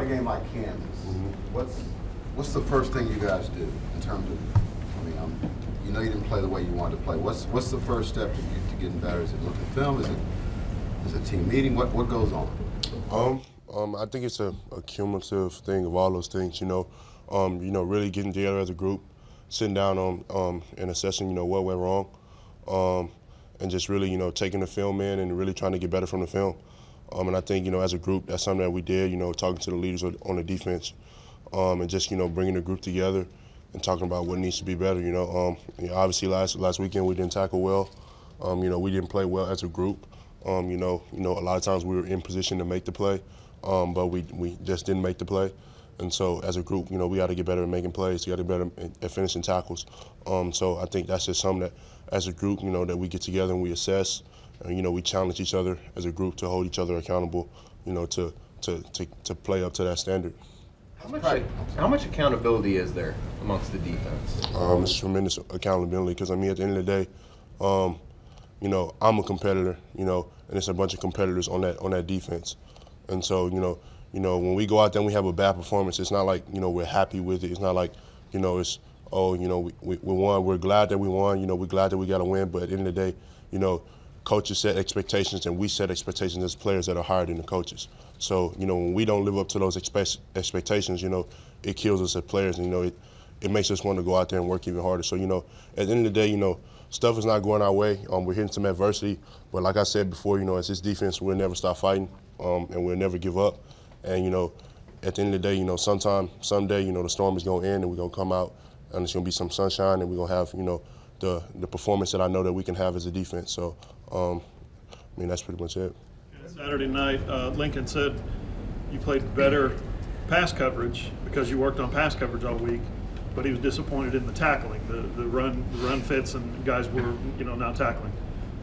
a game like Kansas, what's the first thing you guys do in terms of? I mean, you know you didn't play the way you wanted to play. What's the first step to getting better? Is it looking at film? Is it a team meeting? What goes on? I think it's a cumulative thing of all those things. Really getting together as a group, sitting down and assessing, what went wrong, and just really, taking the film in and really trying to get better from the film. And I think, as a group, that's something that we did. Talking to the leaders on the defense, and just, bringing the group together and talking about what needs to be better. Obviously last weekend we didn't tackle well. We didn't play well as a group. A lot of times we were in position to make the play, but we just didn't make the play. And so as a group, we got to get better at making plays. We got to get better at finishing tackles. So I think that's just something that, as a group, that we get together and we assess. And, we challenge each other as a group to hold each other accountable, to play up to that standard. How much accountability is there amongst the defense? It's tremendous accountability because, at the end of the day, I'm a competitor, and it's a bunch of competitors on that defense. And so, when we go out there and we have a bad performance, it's not like, we're happy with it. It's not like, it's, we won. We're glad that we won. We're glad that we got a win. But at the end of the day, coaches set expectations and we set expectations as players that are higher than the coaches. So, when we don't live up to those expectations, it kills us as players. And, it makes us want to go out there and work even harder. So, at the end of the day, stuff is not going our way. We're hitting some adversity. But like I said before, as this defense, we'll never stop fighting and we'll never give up. And, at the end of the day, someday, the storm is going to end and we're going to come out and it's going to be some sunshine and we're going to have, the performance that I know that we can have as a defense. So, that's pretty much it. Saturday night, Lincoln said you played better pass coverage because you worked on pass coverage all week, but he was disappointed in the tackling. The run fits and guys were, not tackling.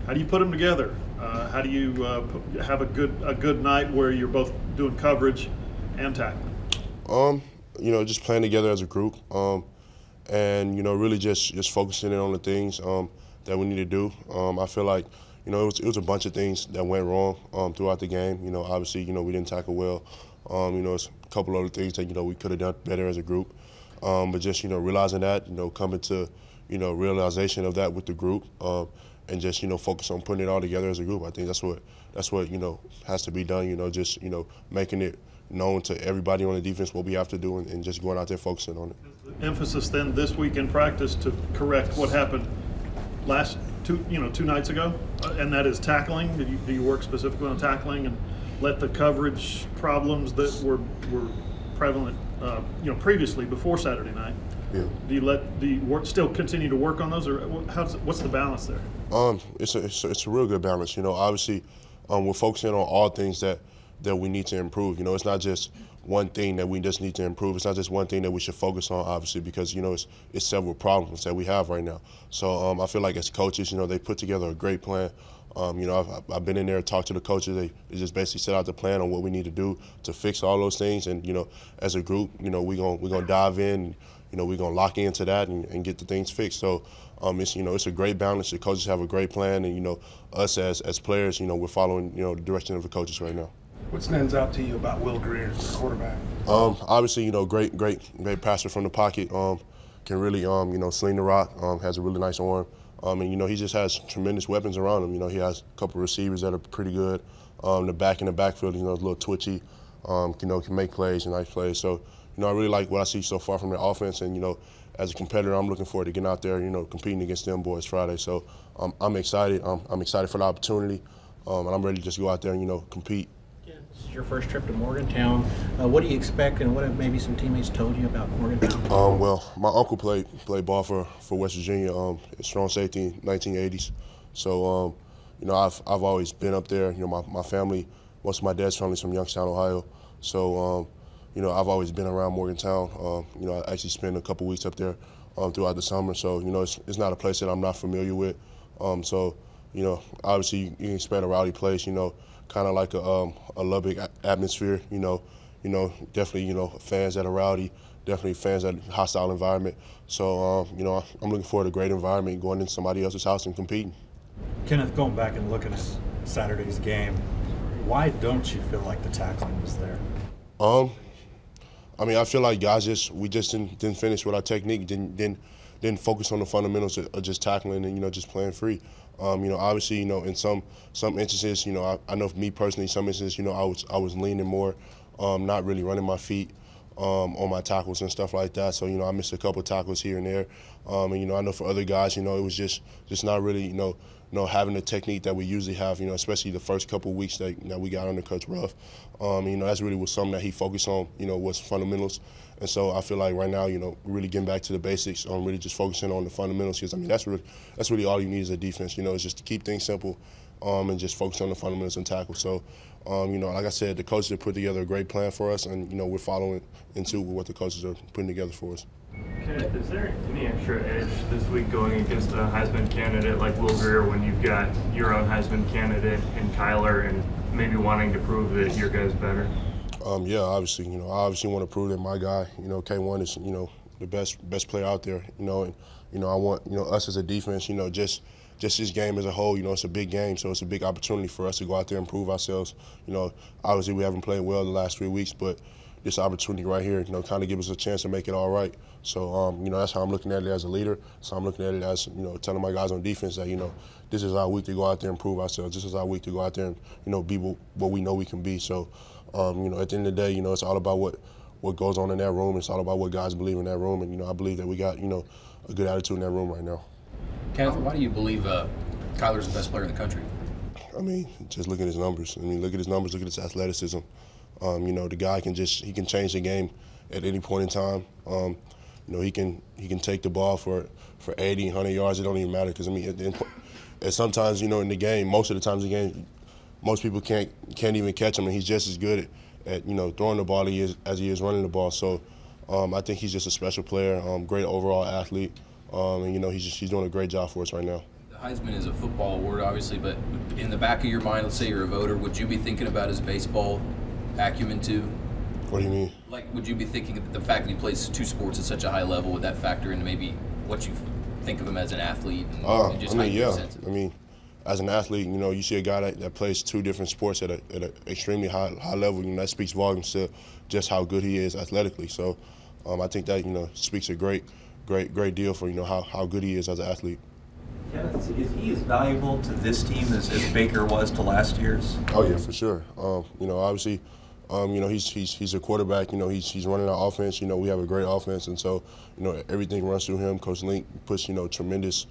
How do you put them together? How do you have a good night where you're both doing coverage and tackling? Just playing together as a group, and really just focusing in on the things that we need to do. I feel like it was a bunch of things that went wrong throughout the game. Obviously we didn't tackle well. It's a couple other things that we could have done better as a group. But just realizing that, coming to realization of that with the group, and just focus on putting it all together as a group. I think that's what has to be done. Just making it known to everybody on the defense what we have to do, and just going out there focusing on it. The emphasis then this week in practice to correct what happened last two nights ago, and that is tackling. Do you work specifically on tackling and let the coverage problems that were prevalent previously before Saturday night? Yeah. Do you still continue to work on those, or what's the balance there? It's a real good balance. Obviously, we're focusing on all things that we need to improve. It's not just one thing that we just need to improve. It's not just one thing that we should focus on, obviously, because it's several problems that we have right now. So I feel like as coaches, they put together a great plan. I've been in there and talked to the coaches. They just basically set out the plan on what we need to do to fix all those things. And as a group, we're gonna dive in. We're gonna lock into that and get the things fixed. So it's a great balance. The coaches have a great plan, and us as players, we're following the direction of the coaches right now. What stands out to you about Will Greer, the quarterback? Obviously, great passer from the pocket. Can really, sling the rock. Has a really nice arm. And he just has tremendous weapons around him. He has a couple of receivers that are pretty good. The back in the backfield, is a little twitchy. Can make plays and nice plays. So, I really like what I see so far from the offense. And as a competitor, I'm looking forward to getting out there, competing against them boys Friday. So I'm excited. I'm excited for the opportunity, and I'm ready to just go out there and compete. This is your first trip to Morgantown. What do you expect, and what have maybe some teammates told you about Morgantown? Well, my uncle played ball for West Virginia, strong safety in 1980s. So, I've always been up there. My family, most of my dad's family is from Youngstown, Ohio. So, I've always been around Morgantown. I actually spent a couple weeks up there throughout the summer. So, it's not a place that I'm not familiar with. So, obviously you can expect a rowdy place. Kind of like a Lubbock atmosphere, definitely, fans that are rowdy, definitely fans that are hostile environment. So, I'm looking forward to a great environment, going into somebody else's house and competing. Kenneth, going back and looking at Saturday's game, why don't you feel like the tackling was there? I mean, I feel like guys we just didn't finish with our technique, didn't focus on the fundamentals of just tackling and just playing free. Obviously, in some instances, I know for me personally, some instances, I was leaning more, not really running my feet on my tackles and stuff like that. So I missed a couple of tackles here and there. I know for other guys, it was just not really having the technique that we usually have. Especially the first couple of weeks that we got under Coach Ruff. That's really was something that he focused on. Was fundamentals. And so I feel like right now, really getting back to the basics, really just focusing on the fundamentals. Because that's really all you need as a defense. Is just to keep things simple, and just focus on the fundamentals and tackle. So, like I said, the coaches have put together a great plan for us, and we're following into what the coaches are putting together for us. Kenneth, is there any extra edge this week going against a Heisman candidate like Will Greer when you've got your own Heisman candidate in Kyler and maybe wanting to prove that your guy's better? Yeah, obviously, I obviously want to prove that my guy, K1 is, the best player out there, and, I want, us as a defense, just this game as a whole, it's a big game, so it's a big opportunity for us to go out there and prove ourselves. Obviously we haven't played well the last 3 weeks, but this opportunity right here, kind of give us a chance to make it all right. So, that's how I'm looking at it as a leader. So I'm looking at it as, telling my guys on defense that, this is our week to go out there and prove ourselves. This is our week to go out there and, be what we know we can be. So, at the end of the day, it's all about what goes on in that room. It's all about what guys believe in that room. And, I believe that we got, a good attitude in that room right now. Kenneth, why do you believe Kyler's the best player in the country? I mean, just look at his numbers. Look at his numbers, look at his athleticism. The guy can change the game at any point in time. He can take the ball for 80, 100 yards. It don't even matter because and sometimes in the game, most of the times in the game, most people can't even catch him, and he's just as good at throwing the ball as he is running the ball. So I think he's just a special player, great overall athlete, and he's doing a great job for us right now. The Heisman is a football award, obviously, but in the back of your mind, let's say you're a voter, would you be thinking about his baseball acumen too? What do you mean? Like, would you be thinking that the fact that he plays 2 sports at such a high level, would that factor into maybe what you think of him as an athlete? And just yeah. As an athlete, you see a guy that plays 2 different sports at an extremely high level. That speaks volumes to just how good he is athletically. So I think that speaks a great deal for how good he is as an athlete. Kenneth, is he as valuable to this team as Baker was to last year's? Oh yeah, for sure. Obviously, he's a quarterback. He's running our offense. We have a great offense, and so everything runs through him. Coach Link puts tremendous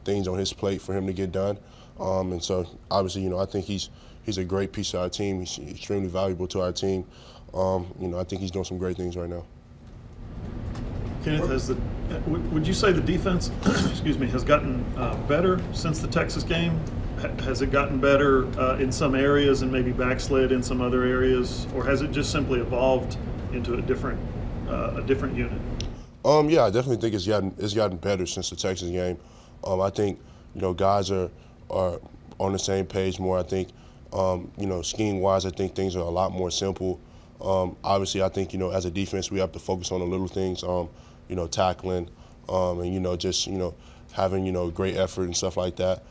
things on his plate for him to get done. And so obviously, I think he's a great piece of our team. He's extremely valuable to our team. I think he's doing some great things right now. Kenneth, would you say the defense, has gotten better since the Texas game? Has it gotten better in some areas and maybe backslid in some other areas, or has it just simply evolved into a different unit? Yeah, I definitely think it's gotten better since the Texas game. I think guys are on the same page more. I think scheme-wise, I think things are a lot more simple. Obviously, I think as a defense, we have to focus on the little things. Tackling, and just having great effort and stuff like that.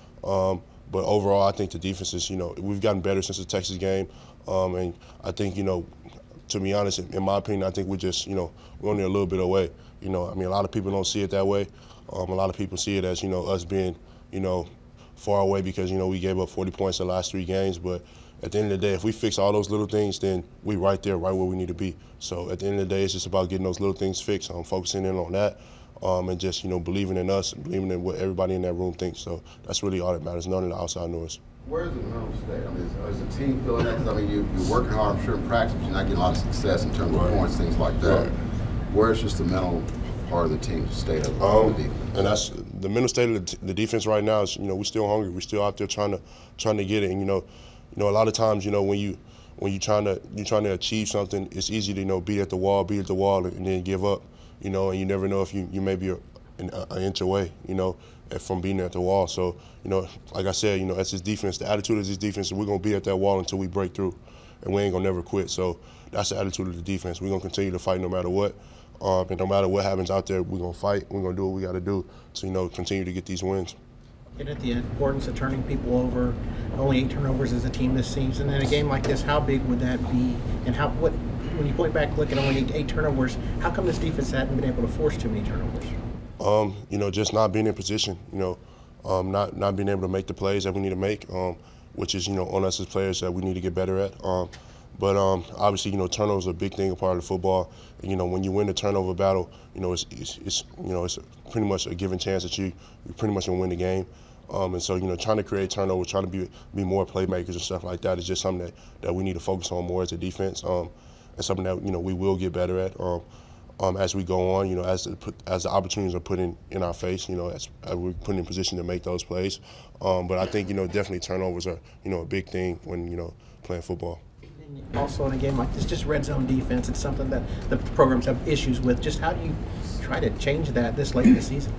But overall, I think the defense is we've gotten better since the Texas game, and I think to be honest, in my opinion, I think we're only a little bit away. A lot of people don't see it that way. A lot of people see it as us being far away because we gave up 40 points the last 3 games, but at the end of the day, if we fix all those little things, then we right there, right where we need to be. So at the end of the day, it's just about getting those little things fixed. Focusing in on that, and just believing in us, believing in what everybody in that room thinks. So that's really all that matters. None of the outside noise. Where's the mental state? Is the team feeling that? Because you're working hard, I'm sure, in practice, but you're not getting a lot of success in terms of points, things like that. Right. Where's just the mental part of the team's state of the defense? And that's the mental state of the defense right now. Is we're still hungry. We're still out there trying to get it. And, a lot of times, when you're trying to achieve something, it's easy to be at the wall, and then give up. And you never know if you may be an inch away, from being at the wall. So, like I said, that's his defense. The attitude of his defense is we're gonna be at that wall until we break through, and we ain't gonna never quit. So that's the attitude of the defense. We're gonna continue to fight no matter what, and no matter what happens out there, we're gonna fight. We're gonna do what we got to do to continue to get these wins. Get at the importance of turning people over. Only 8 turnovers as a team this season. In a game like this, how big would that be? And when you point back, look at only 8 turnovers, how come this defense hasn't been able to force too many turnovers? You know, just not being in position. You know, not being able to make the plays that we need to make, which is, you know, on us as players that we need to get better at. But obviously, you know, turnovers are a big thing, a part of the football. And, you know, when you win the turnover battle, you know, it's pretty much a given chance that you pretty much gonna win the game. And so, you know, trying to create turnovers, trying to be more playmakers and stuff like that is just something that we need to focus on more as a defense, and something that, you know, we will get better at as we go on. You know, as the opportunities are put in our face, you know, as we're put in position to make those plays. But I think, you know, definitely turnovers are, you know, a big thing when, you know, playing football. Also in a game like this, just red zone defense, it's something that the programs have issues with. Just how do you try to change that this late in the season?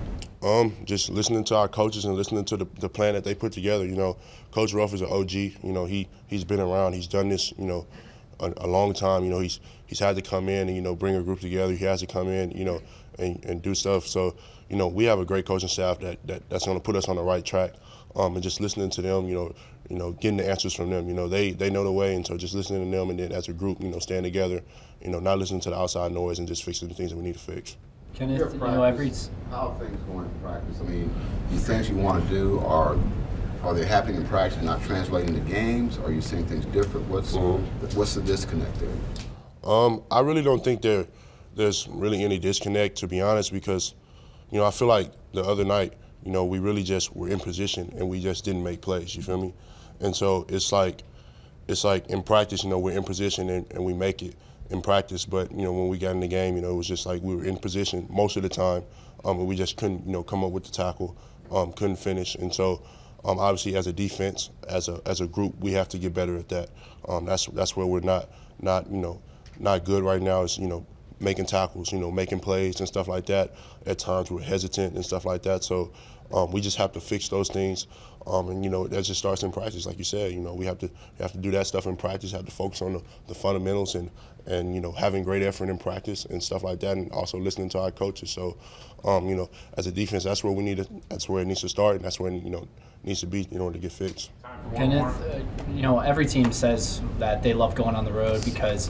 Just listening to our coaches and listening to the plan that they put together. You know, Coach Ruff is an OG. You know, he's been around. He's done this, you know, a long time. You know, he's had to come in and, you know, bring a group together. He has to come in, you know, and do stuff. So, you know, we have a great coaching staff that's going to put us on the right track. And just listening to them, you know, getting the answers from them. You know, they know the way, and so just listening to them, and then as a group, you know, staying together, you know, not listening to the outside noise and just fixing the things that we need to fix. Kenneth, you know, how are things going in practice? I mean, these things you want to do are they happening in practice, not translating to games? Are you seeing things different? What's the disconnect there? I really don't think there's really any disconnect, to be honest, because, you know, I feel like the other night, you know, we really just were in position and we just didn't make plays, you feel me? And so it's like in practice, you know, we're in position and we make it in practice, but, you know, when we got in the game, you know, it was just like we were in position most of the time, and we just couldn't, you know, come up with the tackle, couldn't finish. And so obviously as a defense, as a group, we have to get better at that. That's where we're not good right now, is, you know, making tackles, you know, making plays and stuff like that. At times we're hesitant and stuff like that. So we just have to fix those things. And, you know, that just starts in practice, like you said. You know, we have to do that stuff in practice, have to focus on the fundamentals and, you know, having great effort in practice and stuff like that, and also listening to our coaches. So, you know, as a defense, that's where it needs to start, and that's where, you know, it needs to be in order to get fixed. Kenneth, you know, every team says that they love going on the road because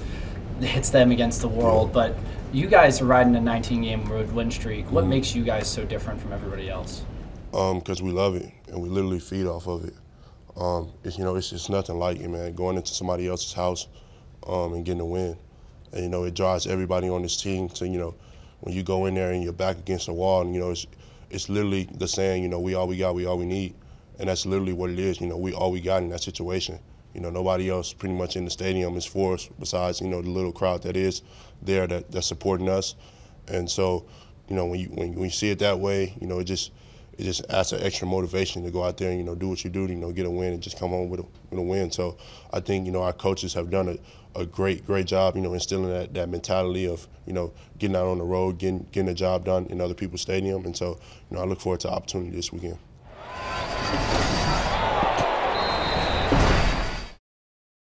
it's them against the world, but you guys are riding a 19-game road win streak. What makes you guys so different from everybody else? Because we love it, and we literally feed off of it. You know, it's just nothing like it, man. Going into somebody else's house and getting a win. And, you know, it drives everybody on this team to, you know, when you go in there and you're back against the wall, and, you know, it's literally the saying, you know, we all we got, we all we need. And that's literally what it is. You know, we all we got in that situation. You know, nobody else pretty much in the stadium is for us besides, you know, the little crowd that is there that's supporting us. And so, you know, when you see it that way, you know, it just adds an extra motivation to go out there and, you know, do what you do to, you know, get a win and just come home with a win. So I think, you know, our coaches have done a great job, you know, instilling that mentality of, you know, getting out on the road, getting the job done in other people's stadium. And so, you know, I look forward to the opportunity this weekend.